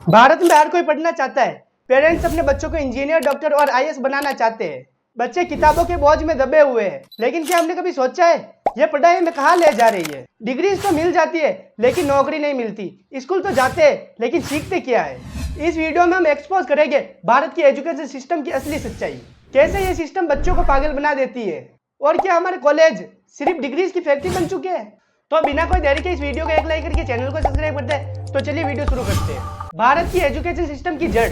भारत में हर कोई पढ़ना चाहता है। पेरेंट्स अपने बच्चों को इंजीनियर, डॉक्टर और आईएएस बनाना चाहते हैं। बच्चे किताबों के बोझ में दबे हुए हैं, लेकिन क्या हमने कभी सोचा है ये पढ़ाई में कहाँ ले जा रही है? डिग्रीज तो मिल जाती है, लेकिन नौकरी नहीं मिलती। स्कूल तो जाते हैं, लेकिन सीखते क्या है? इस वीडियो में हम एक्सपोज करेंगे भारत की एजुकेशन सिस्टम की असली सच्चाई। कैसे ये सिस्टम बच्चों को पागल बना देती है, और क्या हमारे कॉलेज सिर्फ डिग्रीज की फैक्ट्री बन चुके हैं? तो बिना कोई देरी के इस वीडियो को एक लाइक करके चैनल को सब्सक्राइब करते हैं। तो चलिए वीडियो शुरू करते हैं। भारत की एजुकेशन सिस्टम की जड़।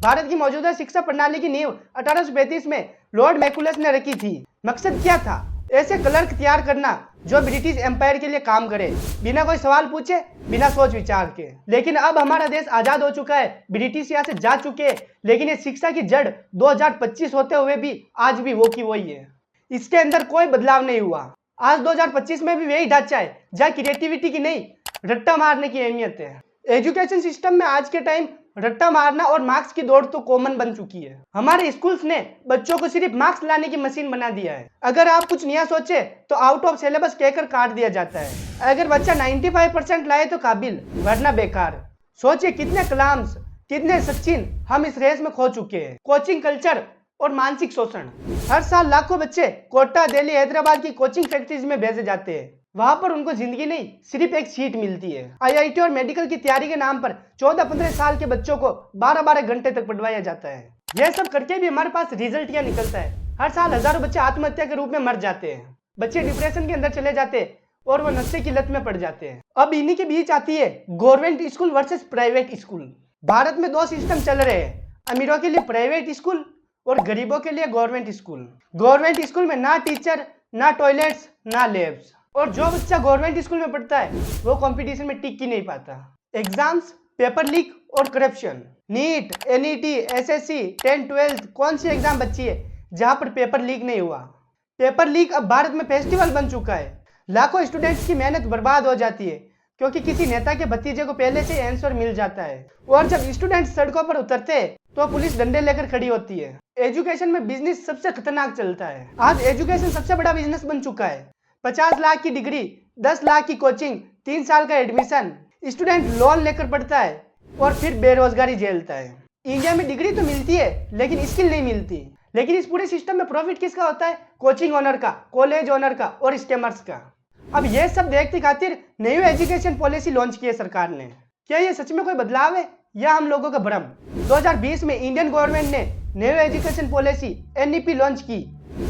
भारत की मौजूदा शिक्षा प्रणाली की नींव 1835 में लॉर्ड मैकुलस ने रखी थी। मकसद क्या था? ऐसे क्लर्क तैयार करना जो ब्रिटिश एम्पायर के लिए काम करे, बिना कोई सवाल पूछे, बिना सोच विचार के। लेकिन अब हमारा देश आजाद हो चुका है, ब्रिटिश यहाँ से जा चुके हैं, लेकिन ये शिक्षा की जड़ 2025 होते हुए भी आज भी वो की वही है। इसके अंदर कोई बदलाव नहीं हुआ। आज 2025 में भी वही ढांचा है, जहाँ क्रिएटिविटी की नहीं, रट्टा मारने की अहमियत है। एजुकेशन सिस्टम में आज के टाइम रट्टा मारना और मार्क्स की दौड़ तो कॉमन बन चुकी है। हमारे स्कूल्स ने बच्चों को सिर्फ मार्क्स लाने की मशीन बना दिया है। अगर आप कुछ नया सोचे तो आउट ऑफ सिलेबस कहकर काट दिया जाता है। अगर बच्चा 95% लाए तो काबिल, वरना बेकार। सोचिए कितने कलाम्स, कितने सचिन हम इस रेस में खो चुके हैं। कोचिंग कल्चर और मानसिक शोषण। हर साल लाखों बच्चे कोटा, दिल्ली, हैदराबाद की कोचिंग फैक्ट्रीज में भेजे जाते हैं। वहां पर उनको जिंदगी नहीं, सिर्फ एक सीट मिलती है। आईआईटी और मेडिकल की तैयारी के नाम पर 14-15 साल के बच्चों को 12-12 घंटे तक पढ़वाया जाता है। यह सब करके भी हमारे पास रिजल्ट क्या निकलता है? हर साल हजारों बच्चे आत्महत्या के रूप में मर जाते हैं। बच्चे डिप्रेशन के अंदर चले जाते हैं और वो नशे की लत में पड़ जाते हैं। अब इन्हीं के बीच आती है government school versus private school. Bharat में दो सिस्टम चल रहे हैं, अमीरों के लिए प्राइवेट स्कूल और गरीबों के लिए गवर्नमेंट स्कूल। गवर्नमेंट स्कूल में ना टीचर, ना टॉयलेट्स, ना लैब्स। और जो बच्चा गवर्नमेंट स्कूल में पढ़ता है वो कंपटीशन में टिक ही नहीं पाता। एग्जाम्स, पेपर लीक और करप्शन। नीट, एनईटी, एसएससी, 10-12 कौन सी एग्जाम बची है जहां पर पेपर लीक नहीं हुआ? पेपर लीक अब भारत में फेस्टिवल बन चुका है। लाखों स्टूडेंट्स की मेहनत बर्बाद हो जाती है क्योंकि किसी नेता के भतीजे को पहले से आंसर मिल जाता है। और जब स्टूडेंट्स सड़कों पर उतरते हैं तो पुलिस डंडे लेकर खड़ी होती है। एजुकेशन में बिजनेस सबसे खतरनाक चलता है। आज एजुकेशन सबसे बड़ा बिजनेस बन चुका है। 50 लाख की डिग्री, 10 लाख की कोचिंग, 3 साल का एडमिशन। स्टूडेंट लोन लेकर पढ़ता है और फिर बेरोजगारी झेलता है। इंडिया में डिग्री तो मिलती है लेकिन स्किल नहीं मिलती। लेकिन इस पूरे सिस्टम में प्रॉफिट किसका होता है? कोचिंग ओनर का, कॉलेज ओनर का और स्कैमर्स का। अब यह सब देखते खातिर न्यू एजुकेशन पॉलिसी लॉन्च की है सरकार ने। क्या ये सच में कोई बदलाव है या हम लोगों का भ्रम? 2020 में इंडियन गवर्नमेंट ने new education policy NEP launch की।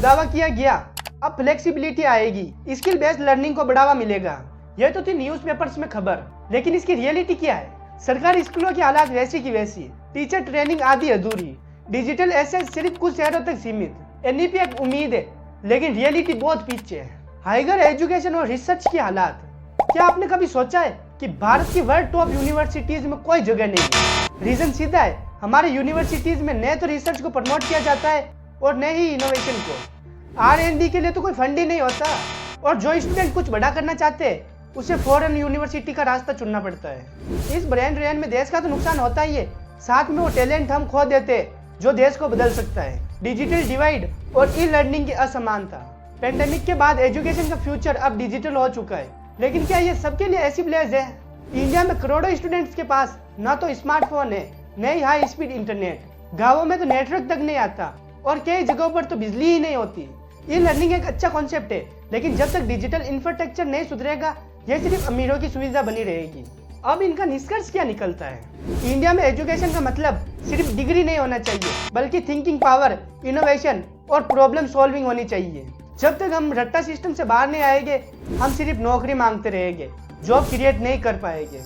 दावा किया गया अब फ्लेक्सिबिलिटी आएगी, स्किल बेस्ड लर्निंग को बढ़ावा मिलेगा। यह तो थी न्यूज़पेपर्स में खबर, लेकिन इसकी रियलिटी क्या है? सरकारी स्कूलों की हालात वैसी की वैसी, टीचर ट्रेनिंग आधी अधूरी, डिजिटल एसेस सिर्फ कुछ शहरों तक सीमित। एनईपी एक उम्मीद है, लेकिन रियलिटी बहुत पीछे है। हाइगर एजुकेशन और रिसर्च की हालात। क्या आपने कभी सोचा है कि भारत की वर्ल्ड टॉप यूनिवर्सिटीज में कोई जगह नहीं है? रीजन सीधा है, हमारे यूनिवर्सिटीज में न तो रिसर्च को प्रमोट किया जाता है और न ही इनोवेशन को। R&D के लिए तो कोई फंड ही नहीं होता। और जो स्टूडेंट कुछ बड़ा करना चाहते हैं उसे फॉरेन यूनिवर्सिटी का रास्ता चुनना पड़ता है। इस ब्रेन ड्रेन में देश का तो नुकसान होता ही है, साथ में वो टैलेंट हम खो देते हैं जो देश को बदल सकता है। डिजिटल डिवाइड और ई लर्निंग की असमानता। पेंडेमिक के बाद एजुकेशन का फ्यूचर अब डिजिटल हो चुका है, लेकिन क्या ये सबके लिए ऐसी ब्लेज है? इंडिया में करोड़ों स्टूडेंट्स के पास ना तो स्मार्टफोन है, न ही हाई स्पीड इंटरनेट। गाँवों में तो नेटवर्क तक नहीं आता और कई जगहों पर तो बिजली ही नहीं होती। ये लर्निंग एक अच्छा कॉन्सेप्ट है, लेकिन जब तक डिजिटल इंफ्रास्ट्रक्चर नहीं सुधरेगा यह सिर्फ अमीरों की सुविधा बनी रहेगी। अब इनका निष्कर्ष क्या निकलता है? इंडिया में एजुकेशन का मतलब सिर्फ डिग्री नहीं होना चाहिए, बल्कि थिंकिंग पावर, इनोवेशन और प्रॉब्लम सॉल्विंग होनी चाहिए। जब तक हम रट्टा सिस्टम से बाहर नहीं आएंगे हम सिर्फ नौकरी मांगते रहेंगे, जॉब क्रिएट नहीं कर पाएंगे।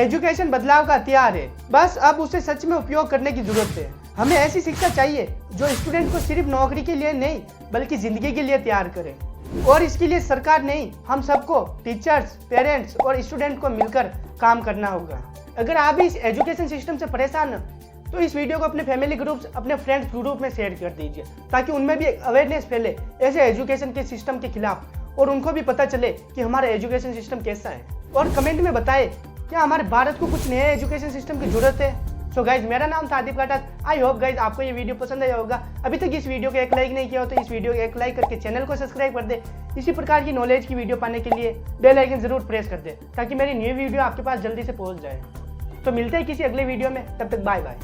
एजुकेशन बदलाव का हथियार है, बस अब उसे सच में उपयोग करने की जरूरत है। हमें ऐसी शिक्षा चाहिए जो स्टूडेंट को सिर्फ नौकरी के लिए नहीं बल्कि जिंदगी के लिए तैयार करे। और इसके लिए सरकार नहीं, हम सबको, टीचर्स, पेरेंट्स और स्टूडेंट को मिलकर काम करना होगा। अगर आप भी इस एजुकेशन सिस्टम से परेशान हैं तो इस वीडियो को अपने फैमिली ग्रुप्स, अपने फ्रेंड्स ग्रुप में शेयर कर दीजिए, ताकि उनमें भी एक अवेयरनेस फैले ऐसे एजुकेशन के सिस्टम के खिलाफ और उनको भी पता चले कि हमारा एजुकेशन सिस्टम कैसा है। और कमेंट में बताएं क्या हमारे भारत को कुछ नए एजुकेशन सिस्टम की जरूरत है। सो गाइज, मेरा नाम था आदिप काटा। आई होप गाइज आपको ये वीडियो पसंद आया होगा। अभी तक इस वीडियो को एक लाइक नहीं किया हो तो इस वीडियो को एक लाइक करके चैनल को सब्सक्राइब कर दे। इसी प्रकार की नॉलेज की वीडियो पाने के लिए बेल आइकन जरूर प्रेस कर दे ताकि मेरी न्यू वीडियो आपके पास जल्दी से पहुंच जाए। तो मिलते हैं किसी अगले वीडियो में, तब तक बाय बाय।